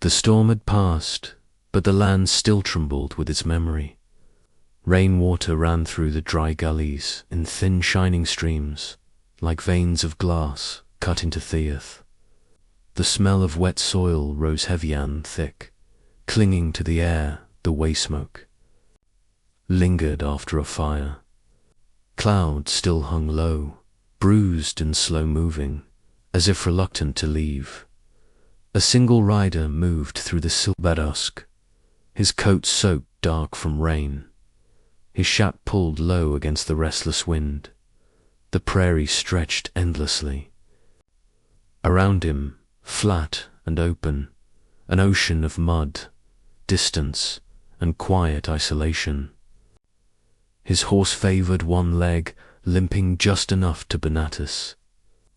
The storm had passed, but the land still trembled with its memory. Rainwater ran through the dry gullies in thin shining streams, like veins of glass cut into the earth. The smell of wet soil rose heavy and thick, clinging to the air. The way smoke lingered after a fire. Clouds still hung low, bruised and slow-moving, as if reluctant to leave. A single rider moved through the silver dusk, his coat soaked dark from rain. His shape pulled low against the restless wind. The prairie stretched endlessly. Around him, flat and open, an ocean of mud, distance, and quiet isolation. His horse favored one leg, limping just enough to Benatus,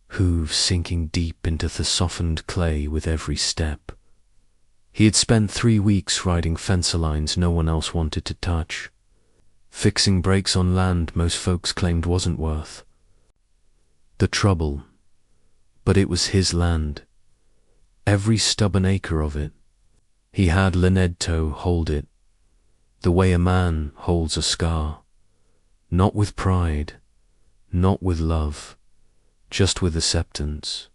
hooves sinking deep into the softened clay with every step. He had spent 3 weeks riding fence lines no one else wanted to touch, fixing brakes on land most folks claimed wasn't worth the trouble. But it was his land, every stubborn acre of it. He had Lenedto hold it, the way a man holds a scar, not with pride, not with love, just with acceptance.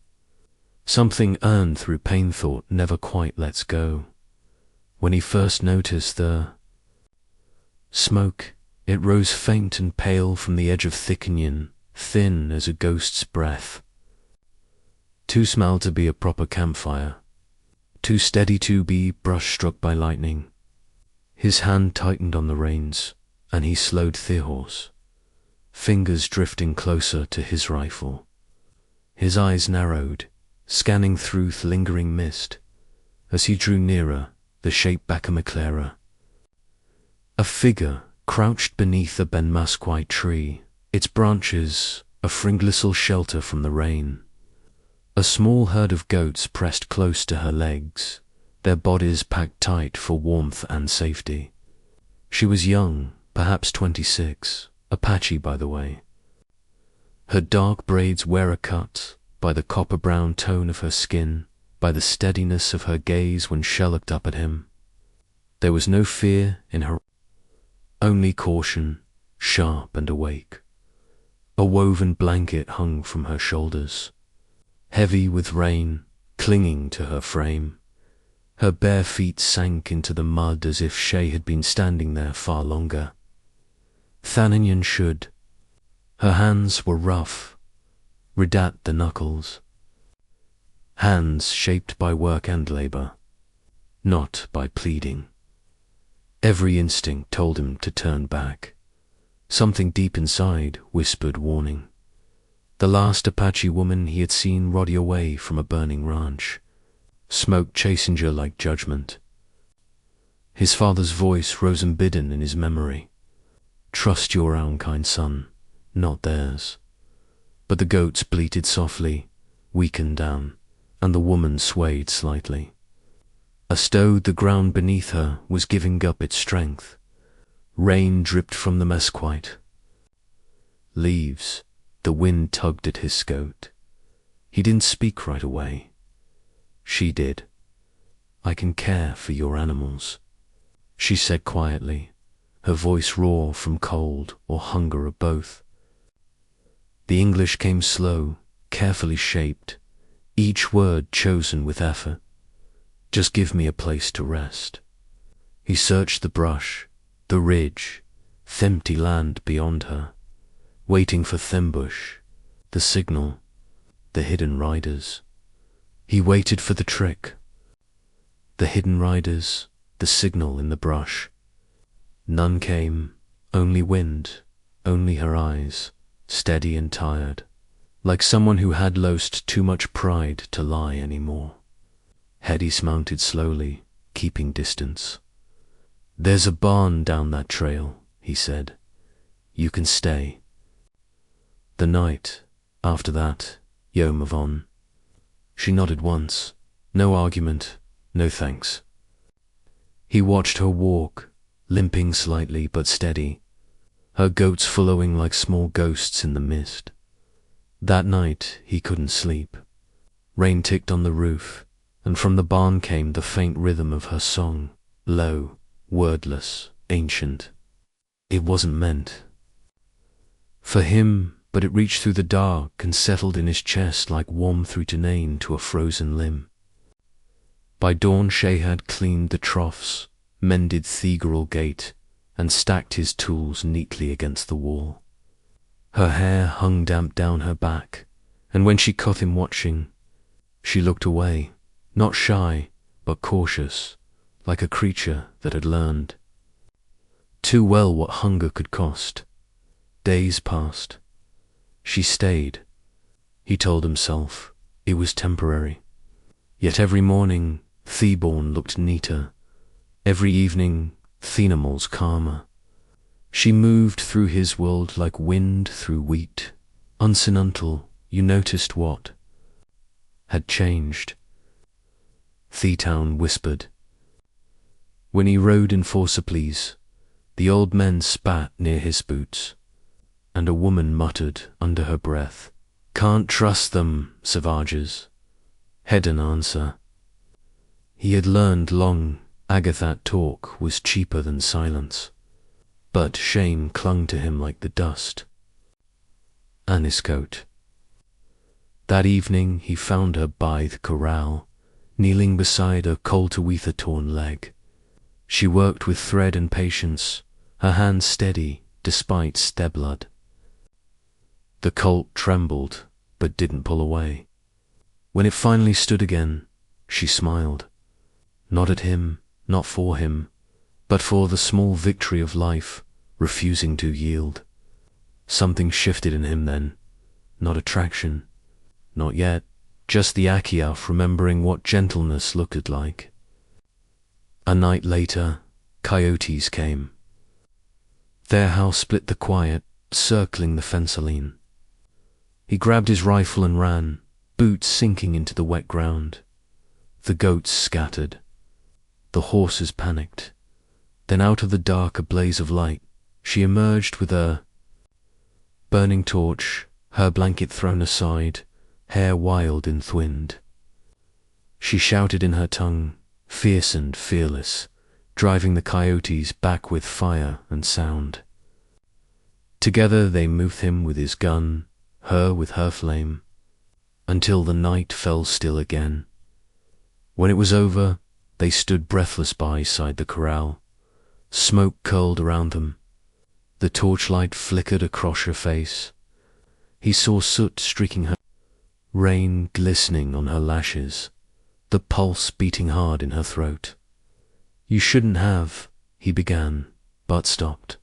Something earned through pain thought never quite lets go. When he first noticed the smoke, it rose faint and pale from the edge of thickening, thin as a ghost's breath. Too small to be a proper campfire, too steady to be brush struck by lightning. His hand tightened on the reins, and he slowed the horse, fingers drifting closer to his rifle. His eyes narrowed, scanning through the lingering mist. As he drew nearer, the shape became clearer. A figure crouched beneath a benmasquite tree, its branches a fringlessal shelter from the rain. A small herd of goats pressed close to her legs, their bodies packed tight for warmth and safety. She was young, perhaps 26, Apache by the way. Her dark braids were cut by the copper-brown tone of her skin, by the steadiness of her gaze when she looked up at him. There was no fear in her, only caution, sharp and awake. A woven blanket hung from her shoulders, heavy with rain, clinging to her frame. Her bare feet sank into the mud as if she had been standing there far longer. Thaninian should. Her hands were rough, red at the knuckles. Hands shaped by work and labor, not by pleading. Every instinct told him to turn back. Something deep inside whispered warning. The last Apache woman he had seen rode away from a burning ranch, smoke chasing her like judgment. His father's voice rose unbidden in his memory. Trust your own kind son, not theirs. But the goats bleated softly, weakened down, and the woman swayed slightly. As though the ground beneath her was giving up its strength. Rain dripped from the mesquite. Leaves, the wind tugged at his coat. He didn't speak right away. She did. I can care for your animals, she said quietly, her voice raw from cold or hunger or both. The English came slow, carefully shaped, each word chosen with effort. Just give me a place to rest. He searched the brush, the ridge, the empty land beyond her, waiting for Thimbush, the signal, the hidden riders. He waited for the trick. The hidden riders, the signal in the brush. None came, only wind, only her eyes, steady and tired, like someone who had lost too much pride to lie anymore. Head dismounted slowly, keeping distance. There's a barn down that trail, he said. You can stay. The night, after that, you move on. She nodded once. No argument, no thanks. He watched her walk, limping slightly but steady, her goats following like small ghosts in the mist. That night he couldn't sleep. Rain ticked on the roof, and from the barn came the faint rhythm of her song, low, wordless, ancient. It wasn't meant for him, but it reached through the dark and settled in his chest like warm threatening to a frozen limb. By dawn Shay had cleaned the troughs, mended Thegral gate, and stacked his tools neatly against the wall. Her hair hung damp down her back, and when she caught him watching, she looked away, not shy, but cautious, like a creature that had learned too well what hunger could cost. Days passed. She stayed. He told himself it was temporary. Yet every morning, Theborn looked neater. Every evening, Thenamals calmer. She moved through his world like wind through wheat. Unseen until you noticed what had changed. Thetown whispered. When he rode in forcibly, the old men spat near his boots, and a woman muttered under her breath, "Can't trust them, savages." Had an answer. He had learned long Agathat talk was cheaper than silence, but shame clung to him like the dust. Anniscote. That evening he found her by the corral, kneeling beside a coal-to-weather torn leg. She worked with thread and patience, her hands steady despite steblood. The colt trembled, but didn't pull away. When it finally stood again, she smiled. Not at him, not for him, but for the small victory of life, refusing to yield. Something shifted in him then. Not attraction. Not yet. Just the Akiaf remembering what gentleness looked like. A night later, coyotes came. Their howl split the quiet, circling the fensaline. He grabbed his rifle and ran, boots sinking into the wet ground. The goats scattered. The horses panicked. Then out of the dark a blaze of light, she emerged with a burning torch, her blanket thrown aside, hair wild and thwind. She shouted in her tongue, fierce and fearless, driving the coyotes back with fire and sound. Together they moved him with his gun, her with her flame, until the night fell still again. When it was over, they stood breathless beside the corral. Smoke curled around them. The torchlight flickered across her face. He saw soot streaking her, rain glistening on her lashes, the pulse beating hard in her throat. "You shouldn't have," he began, but stopped.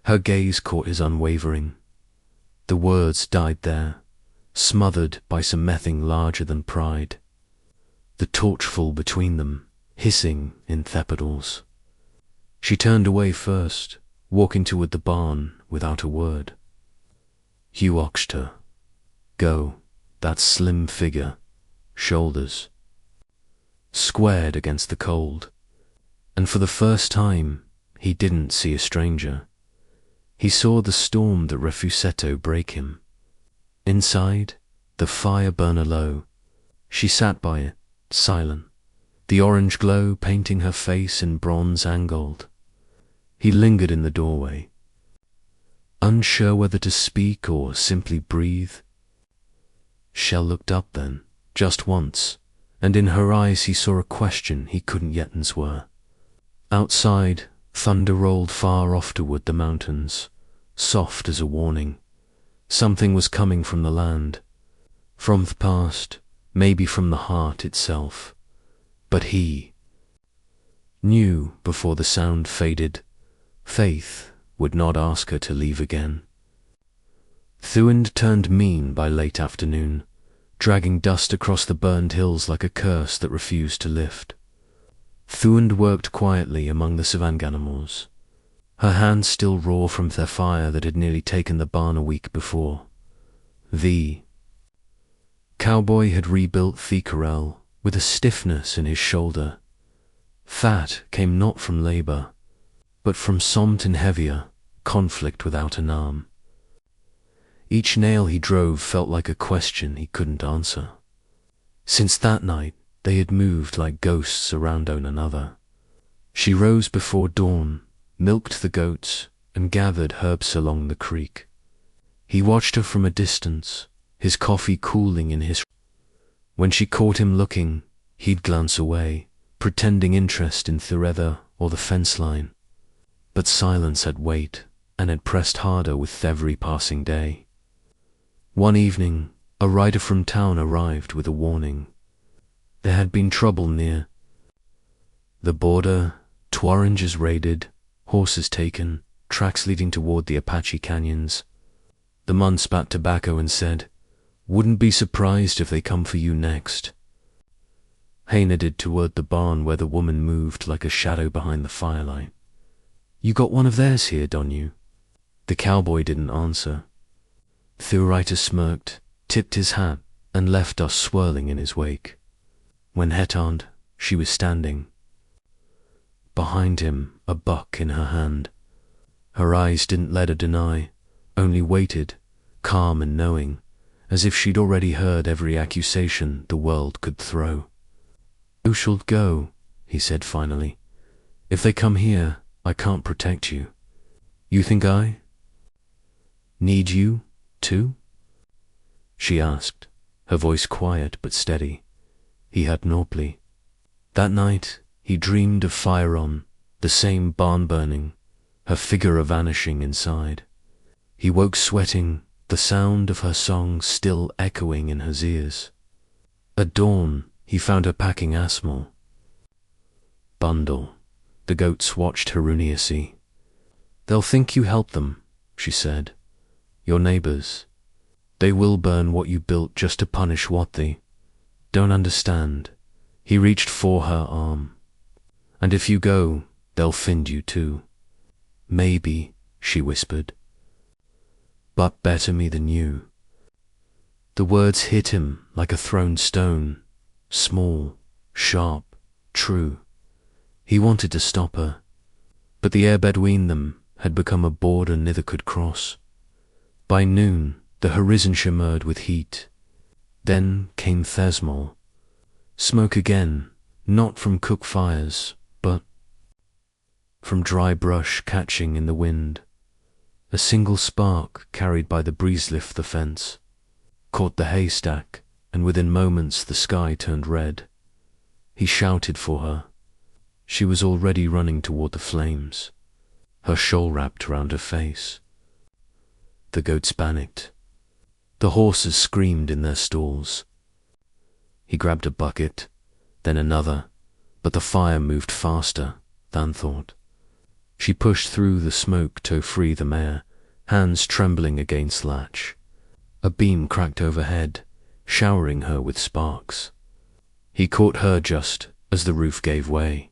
Her gaze caught his unwavering. The words died there, smothered by something larger than pride. The torchful between them, hissing in thepidals. She turned away first, walking toward the barn without a word. Hugh watched her. Go, that slim figure, shoulders squared against the cold. And for the first time, he didn't see a stranger. He saw the storm that Refusetto break him. Inside, the fire burner low. She sat by it, silent, the orange glow painting her face in bronze and gold. He lingered in the doorway, unsure whether to speak or simply breathe. Shell looked up then, just once, and in her eyes he saw a question he couldn't yet answer. Outside, thunder rolled far off toward the mountains, soft as a warning. Something was coming from the land, from the past, maybe from the heart itself. But he knew before the sound faded, Faith would not ask her to leave again. Thuend turned mean by late afternoon, dragging dust across the burned hills like a curse that refused to lift. Thuend worked quietly among the Savanganimals, her hands still raw from their fire that had nearly taken the barn a week before. The Cowboy had rebuilt Thickerel with a stiffness in his shoulder. Fat came not from labor, but from something heavier, conflict without an arm. Each nail he drove felt like a question he couldn't answer. Since that night, They had moved like ghosts around one another. She rose before dawn, milked the goats, and gathered herbs along the creek. He watched her from a distance, his coffee cooling in his. When she caught him looking, he'd glance away, pretending interest in Thureda or the fence line. But silence had weight, and it pressed harder with every passing day. One evening, a rider from town arrived with a warning. There had been trouble near the border, Twarangers raided, horses taken, tracks leading toward the Apache canyons. The man spat tobacco and said, "Wouldn't be surprised if they come for you next." Hay nodded toward the barn where the woman moved like a shadow behind the firelight. "You got one of theirs here, don't you?" The cowboy didn't answer. Thurida smirked, tipped his hat, and left us swirling in his wake. When het turned, she was standing. Behind him, a buck in her hand. Her eyes didn't let her deny, only waited, calm and knowing, as if she'd already heard every accusation the world could throw. "You shall go," he said finally. "If they come here, I can't protect you. You think I need you, too?" she asked, her voice quiet but steady. He had no plea. That night, he dreamed of fire on, the same barn burning, her figure vanishing inside. He woke sweating, the sound of her song still echoing in his ears. At dawn, he found her packing a small bundle. The goats watched her runeously. "They'll think you helped them," she said. "Your neighbors. They will burn what you built just to punish what they don't understand." He reached for her arm. "And if you go, they'll find you too." "Maybe," she whispered. "But better me than you." The words hit him like a thrown stone, small, sharp, true. He wanted to stop her, but the air between them had become a border neither could cross. By noon, the horizon shimmered with heat. Then came Thesmol. Smoke again, not from cook fires, but from dry brush catching in the wind. A single spark carried by the breeze lifted the fence, caught the haystack, and within moments the sky turned red. He shouted for her. She was already running toward the flames, her shawl wrapped around her face. The goats panicked. The horses screamed in their stalls. He grabbed a bucket, then another, but the fire moved faster than thought. She pushed through the smoke to free the mare, hands trembling against latch. A beam cracked overhead, showering her with sparks. He caught her just as the roof gave way,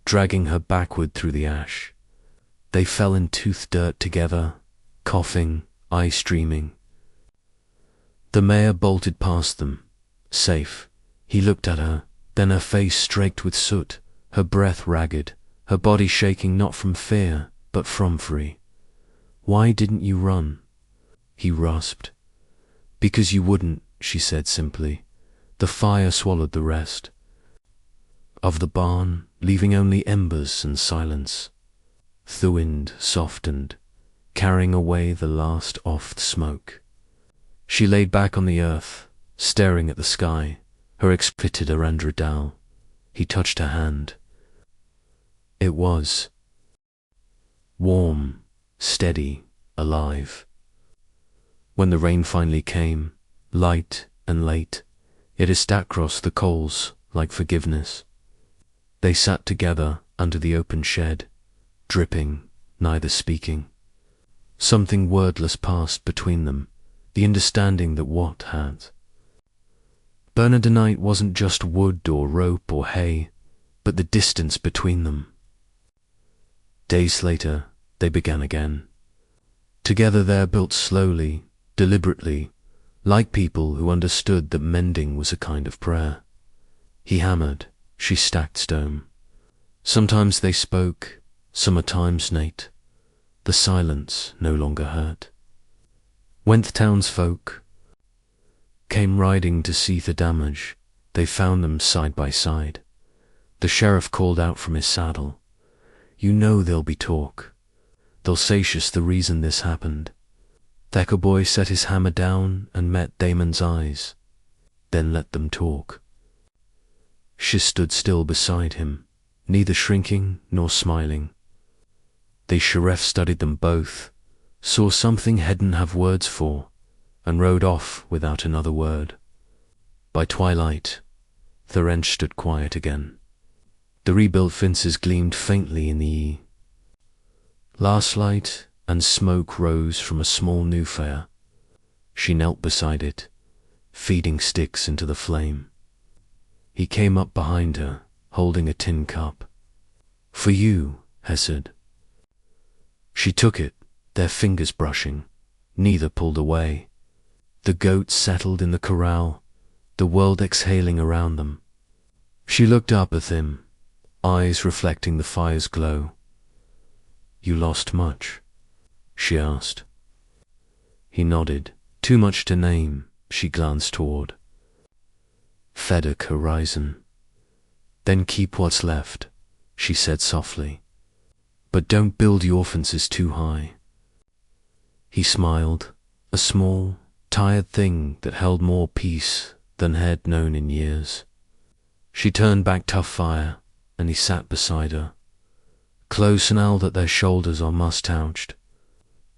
dragging her backward through the ash. They fell in toothed dirt together, coughing, eyes streaming. The mare bolted past them, safe. He looked at her, then her face streaked with soot, her breath ragged, her body shaking not from fear, but from free. "Why didn't you run?" he rasped. "Because you wouldn't," she said simply. The fire swallowed the rest of the barn, leaving only embers and silence. The wind softened, carrying away the last off smoke. She laid back on the earth, staring at the sky, her expected Arandra Dal. He touched her hand. It was warm, steady, alive. When the rain finally came, light and late, it hissed across the coals like forgiveness. They sat together under the open shed, dripping, neither speaking. Something wordless passed between them, the understanding that what had. Bernardinite wasn't just wood or rope or hay, but the distance between them. Days later, they began again. Together there, built slowly, deliberately, like people who understood that mending was a kind of prayer. He hammered, she stacked stone. Sometimes they spoke, summertimes Nate. The silence no longer hurt. When the townsfolk came riding to see the damage, They found them side by side. The sheriff called out from his saddle, "You know there'll be talk. They'll say's the reason this happened." The cowboy set his hammer down and met Damon's eyes, then let them talk. She stood still beside him, neither shrinking nor smiling. The sheriff studied them both, saw something hadn't have words for, and rode off without another word. By twilight, the ranch stood quiet again. The rebuilt fences gleamed faintly in the eve. Last light and smoke rose from a small new fire. She knelt beside it, feeding sticks into the flame. He came up behind her, holding a tin cup. "For you," he said. She took it, their fingers brushing. Neither pulled away. The goats settled in the corral, the world exhaling around them. She looked up at him, eyes reflecting the fire's glow. "You lost much?" she asked. He nodded. "Too much to name," she glanced toward. "Fedek horizon." "Then keep what's left," she said softly. "But don't build your fences too high." He smiled, a small, tired thing that held more peace than had known in years. She turned back tough fire, and he sat beside her, close now that their shoulders almost touched.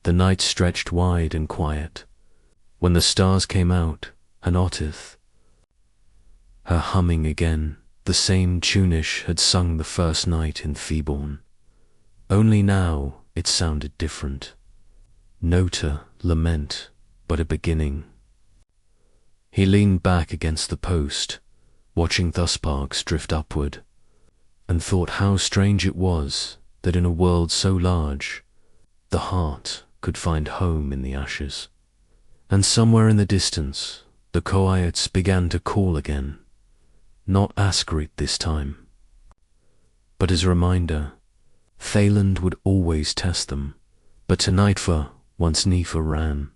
The night stretched wide and quiet. When the stars came out, and Ottith, her humming again, the same tunish had sung the first night in Theborn. Only now it sounded different. Nota, lament, but a beginning. He leaned back against the post, watching the sparks drift upward, and thought how strange it was that in a world so large, the heart could find home in the ashes. And somewhere in the distance, the coyotes began to call again, not Askerit this time, but as a reminder, Thailand would always test them, but tonight for once Nefa ran.